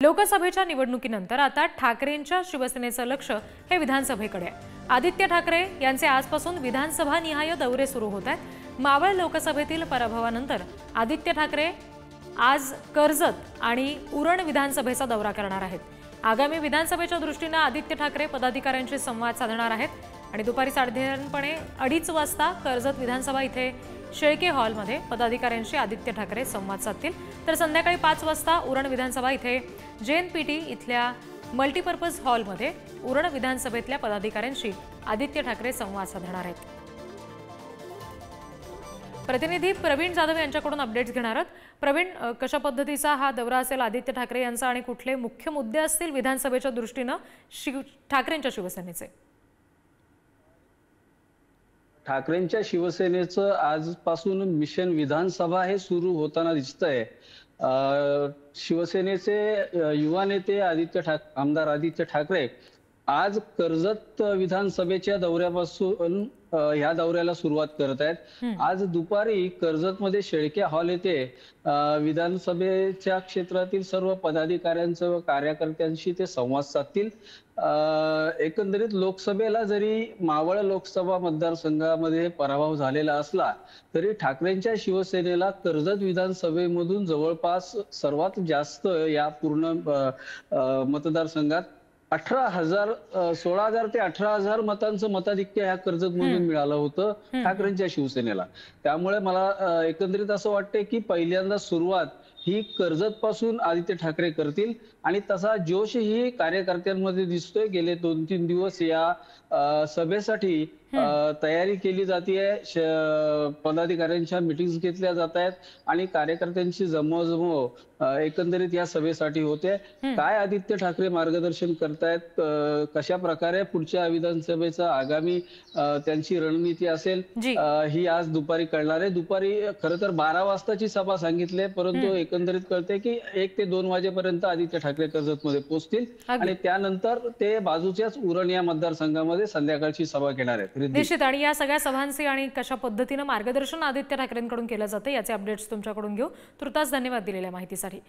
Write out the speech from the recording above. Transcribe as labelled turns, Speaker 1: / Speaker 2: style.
Speaker 1: लोकसभेच्या निवडणुकीनंतर आता ठाकरेंच्या शिवसेनेचं लक्ष हे विधानसभेकडे आहे। आदित्य ठाकरे यांचे आजपासून विधानसभा निहाय दौरे सुरू होत आहेत। मावळ लोकसभेतील पराभवानंतर आदित्य ठाकरे आज कर्जत आणि उरण विधानसभेचा दौरा करणार आहेत। आगामी विधानसभेच्या दृष्टीने आदित्य ठाकरे पदाधिकाऱ्यांशी संवाद साधणार आहेत आणि दुपारी 2:30 वाजता कर्जत विधानसभा इथे शेळके हॉलमध्ये पदाधिकाऱ्यांशी आदित्य ठाकरे संवाद साधतील। तर संध्याकाळी 5 वाजता उरण विधानसभा इथे JNPT इथल्या मल्टीपर्पज हॉलमध्ये उरण विधानसभेतल्या पदाधिकाऱ्यांशी आदित्य ठाकरे संवाद साधणार आहेत। प्रतिनिधी प्रवीण जाधव यांच्याकडून अपडेट्स घेणार आहोत। प्रवीण, कशा पद्धतीचा हा दौरा असेल आदित्य ठाकरे यांचा आणि कुठले मुख्य मुद्दे असतील विधानसभेच्या दृष्टीने ठाकरेंच्या शिवसेनेचे?
Speaker 2: ठाकरेंच्या शिवसेनेचं आजपासून मिशन विधानसभा हे सुरू होताना दिसतंय। शिवसेनेचे युवा नेते आमदार आदित्य ठाकरे आज कर्जत विधानसभेच्या दौऱ्यापासून ह्या दौऱ्याला सुरुवात करत आहेत। आज दुपारी कर्जतमध्ये शेळके हॉल येथे विधानसभेच्या क्षेत्रातील सर्व पदाधिकाऱ्यांचं व कार्यकर्त्यांशी ते संवाद साधतील। एकंदरीत लोकसभेला जरी मावळ लोकसभा मतदारसंघामध्ये पराभव झालेला असला तरी ठाकरेंच्या शिवसेनेला कर्जत विधानसभेमधून जवळपास सर्वात जास्त या पूर्ण मतदारसंघात 16,000 ते 18,000 मतांचं मताधिक्य ह्या कर्जतमधून मिळालं होतं ठाकरेंच्या शिवसेनेला। त्यामुळे मला एकंदरीत असं वाटतंय की पहिल्यांदा सुरुवात ही कर्जत पासून आदित्य ठाकरे करतील आणि तसा जोशही कार्यकर्त्यांमध्ये दिसतोय। गेले 2-3 दिवस या सभेसाठी तयारी केली जाते। पदाधिकाऱ्यांच्या मीटिंग्स घेतल्या जात आहेत आणि कार्यकर्त्यांची जमवाजमव एकंदरीत या सभेसाठी होते। काय आदित्य ठाकरे मार्गदर्शन करतायत, कशा प्रकारे पुढच्या विधानसभेचा आगामी त्यांची रणनीती असेल ही आज दुपारी कळणार आहे। दुपारी खरं तर 12 वाजताची सभा सांगितली, परंतु एकंदरीत कळते की 1 ते 2 वाजेपर्यंत आदित्य ठाकरे कर्जतमध्ये पोहोचतील आणि त्यानंतर ते बाजूच्याच उरण या मतदारसंघामध्ये संध्याकाळची सभा घेणार आहेत।
Speaker 1: निश्चित, आणि या सगळ्या सभांचे आणि कशा पद्धतीने मार्गदर्शन आदित्य ठाकरेंकडून केलं जाते याचे अपडेट्स तुमच्याकडून घेऊ। तुर्तास धन्यवाद दिलेल्या माहितीसाठी।